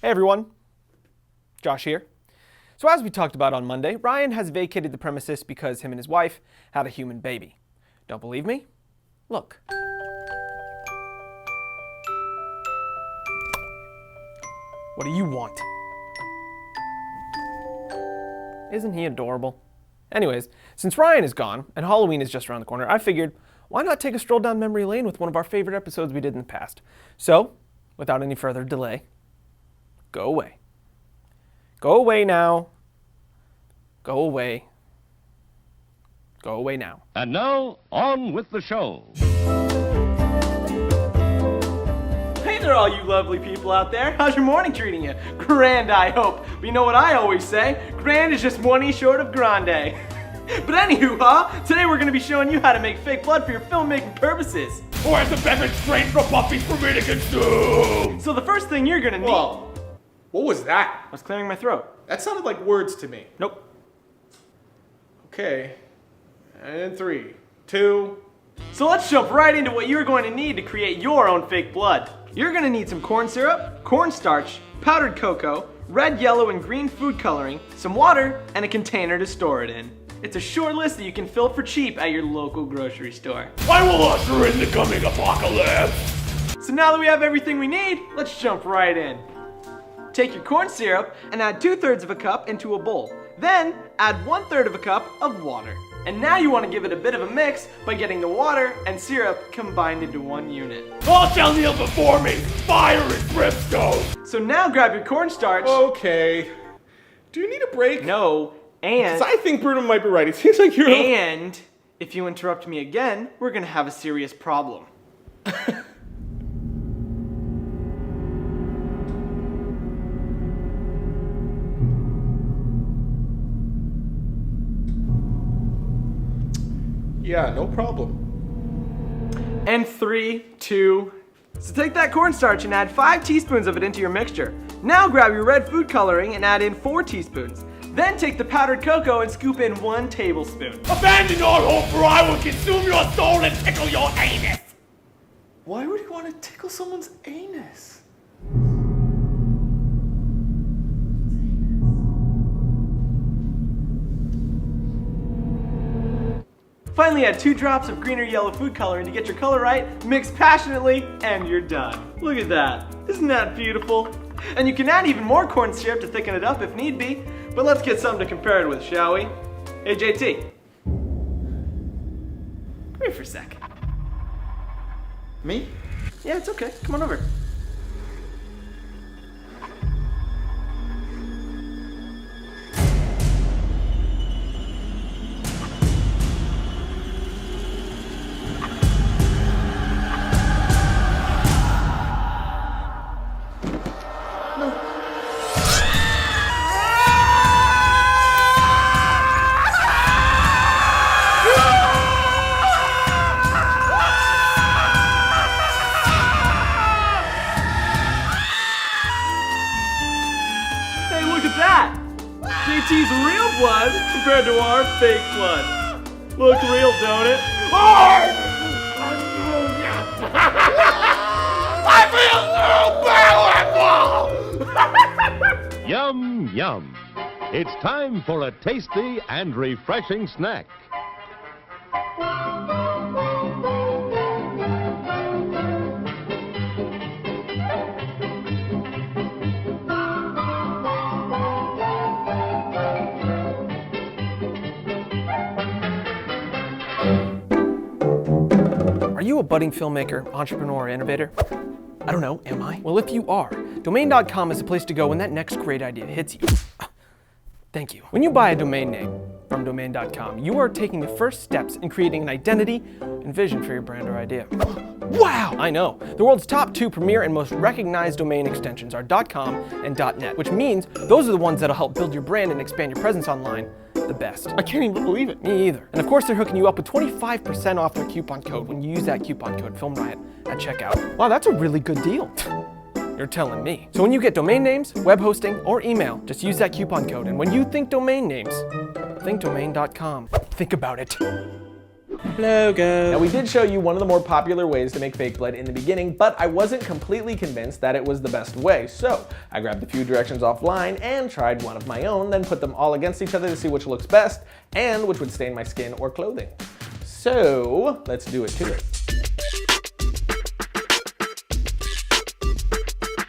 Hey everyone, Josh here. So as we talked about on Monday, Ryan has vacated the premises because him and his wife had a human baby. Don't believe me? Look. What do you want? Isn't he adorable? Anyways, since Ryan is gone and Halloween is just around the corner, I figured, why not take a stroll down memory lane with one of our favorite episodes we did in the past? So, without any further delay, go away. Go away now. Go away. Go away now. And now, on with the show. Hey there, all you lovely people out there. How's your morning treating you? Grand, I hope. But you know what I always say? Grand is just one E short of grande. But anywho, today we're going to be showing you how to make fake blood for your filmmaking purposes. Or as a beverage straight from puppies for me to consume! So the first thing you're going to need... Whoa. What was that? I was clearing my throat. That sounded like words to me. Nope. Okay. And 3, 2... So let's jump right into what you're going to need to create your own fake blood. You're going to need some corn syrup, cornstarch, powdered cocoa, red, yellow, and green food coloring, some water, and a container to store it in. It's a short list that you can fill for cheap at your local grocery store. I will usher in the coming apocalypse! So now that we have everything we need, let's jump right in. Take your corn syrup and add 2/3 of a cup into a bowl. Then add 1/3 of a cup of water. And now you want to give it a bit of a mix by getting the water and syrup combined into one unit. All shall kneel before me, fire and brimstone! So now grab your cornstarch. Okay. Do you need a break? No, and... Because I think Bruno might be right. It seems like you're... And if you interrupt me again, we're gonna have a serious problem. Yeah, no problem. And 3, 2... So take that cornstarch and add 5 teaspoons of it into your mixture. Now grab your red food coloring and add in 4 teaspoons. Then take the powdered cocoa and scoop in 1 tablespoon. Abandon all hope, for I will consume your soul and tickle your anus! Why would you want to tickle someone's anus? Finally add 2 drops of green or yellow food coloring to get your color right, mix passionately, and you're done. Look at that. Isn't that beautiful? And you can add even more corn syrup to thicken it up if need be, but let's get something to compare it with, shall we? Hey JT. Come here for a sec. Me? Yeah, it's okay. Come on over. Hey, look at that! JT's real blood compared to our fake blood. Look real, don't it? I feel so powerful! Yum, yum. It's time for a tasty and refreshing snack. Are you a budding filmmaker, entrepreneur, or innovator? I don't know, am I? Well, if you are, domain.com is the place to go when that next great idea hits you. Thank you. When you buy a domain name from domain.com, you are taking the first steps in creating an identity and vision for your brand or idea. Wow! I know. The world's top 2 premier and most recognized domain extensions are .com and .net, which means those are the ones that'll help build your brand and expand your presence online the best. I can't even believe it. Me either. And of course, they're hooking you up with 25% off their coupon code when you use that coupon code FilmRiot at checkout. Wow, that's a really good deal. You're telling me. So when you get domain names, web hosting, or email, just use that coupon code. And when you think domain names, think domain.com. Think about it. Logo. Now we did show you one of the more popular ways to make fake blood in the beginning, but I wasn't completely convinced that it was the best way. So I grabbed a few directions offline and tried one of my own, then put them all against each other to see which looks best and which would stain my skin or clothing. So let's do it to it.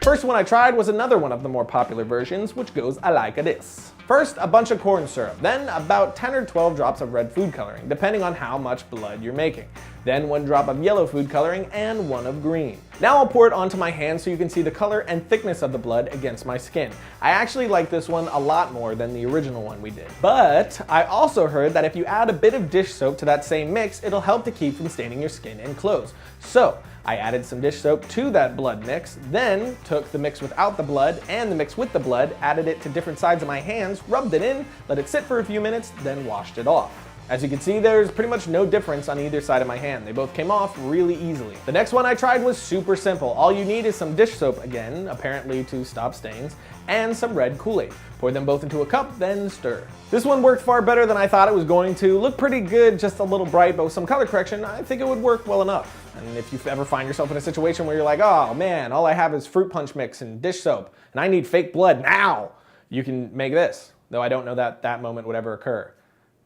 First one I tried was another one of the more popular versions, which goes like this. First, a bunch of corn syrup, then about 10 or 12 drops of red food coloring, depending on how much blood you're making. Then 1 drop of yellow food coloring and 1 of green. Now I'll pour it onto my hand so you can see the color and thickness of the blood against my skin. I actually like this one a lot more than the original one we did. But I also heard that if you add a bit of dish soap to that same mix, it'll help to keep from staining your skin and clothes. So I added some dish soap to that blood mix, then took the mix without the blood and the mix with the blood, added it to different sides of my hands, rubbed it in, let it sit for a few minutes, then washed it off. As you can see, there's pretty much no difference on either side of my hand. They both came off really easily. The next one I tried was super simple. All you need is some dish soap again, apparently to stop stains, and some red Kool-Aid. Pour them both into a cup, then stir. This one worked far better than I thought it was going to. Looked pretty good, just a little bright, but with some color correction, I think it would work well enough. And if you ever find yourself in a situation where you're like, oh man, all I have is fruit punch mix and dish soap, and I need fake blood now, you can make this. Though I don't know that that moment would ever occur.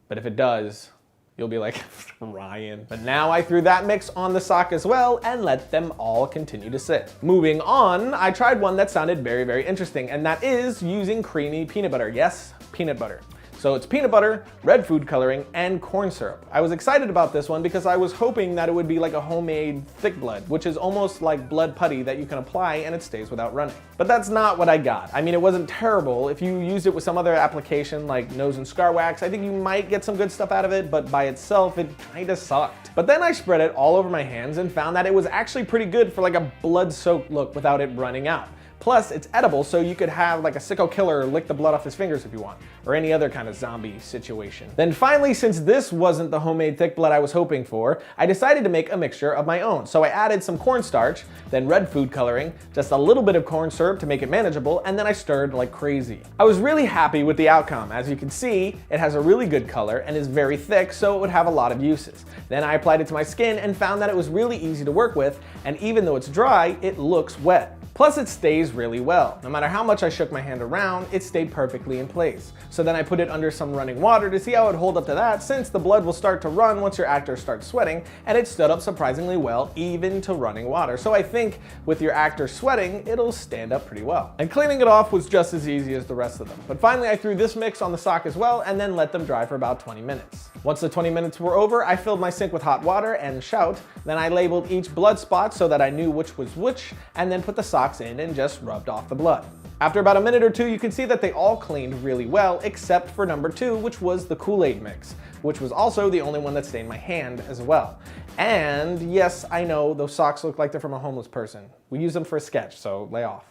But if it does, you'll be like, Ryan. But now I threw that mix on the sock as well and let them all continue to sit. Moving on, I tried one that sounded very, very interesting, and that is using creamy peanut butter. Yes, peanut butter. So it's peanut butter, red food coloring, and corn syrup. I was excited about this one because I was hoping that it would be like a homemade thick blood, which is almost like blood putty that you can apply and it stays without running. But that's not what I got. I mean, it wasn't terrible. If you used it with some other application like nose and scar wax, I think you might get some good stuff out of it, but by itself, it kinda sucked. But then I spread it all over my hands and found that it was actually pretty good for like a blood-soaked look without it running out. Plus, it's edible, so you could have like a sicko killer lick the blood off his fingers if you want, or any other kind of zombie situation. Then finally, since this wasn't the homemade thick blood I was hoping for, I decided to make a mixture of my own. So I added some cornstarch, then red food coloring, just a little bit of corn syrup to make it manageable, and then I stirred like crazy. I was really happy with the outcome. As you can see, it has a really good color and is very thick, so it would have a lot of uses. Then I applied it to my skin and found that it was really easy to work with, and even though it's dry, it looks wet. Plus it stays really well. No matter how much I shook my hand around, it stayed perfectly in place. So then I put it under some running water to see how it would hold up to that, since the blood will start to run once your actor starts sweating, and it stood up surprisingly well even to running water. So I think with your actor sweating, it'll stand up pretty well. And cleaning it off was just as easy as the rest of them. But finally I threw this mix on the sock as well and then let them dry for about 20 minutes. Once the 20 minutes were over, I filled my sink with hot water and shout. Then I labeled each blood spot so that I knew which was which, and then put the sock in and just rubbed off the blood. After about a minute or two, you can see that they all cleaned really well, except for number 2, which was the Kool-Aid mix, which was also the only one that stained my hand as well. And yes, I know those socks look like they're from a homeless person. We use them for a sketch, so lay off.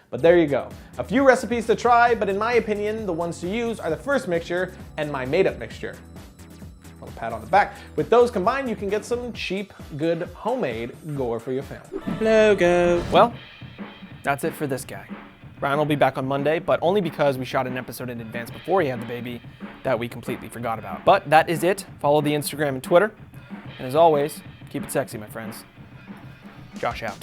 But there you go. A few recipes to try, but in my opinion, the ones to use are the first mixture and my made-up mixture. A pat on the back. With those combined, you can get some cheap, good, homemade gore for your family. Logo. Well, that's it for this guy. Ryan will be back on Monday, but only because we shot an episode in advance before he had the baby that we completely forgot about. But that is it. Follow the Instagram and Twitter. And as always, keep it sexy, my friends. Josh out.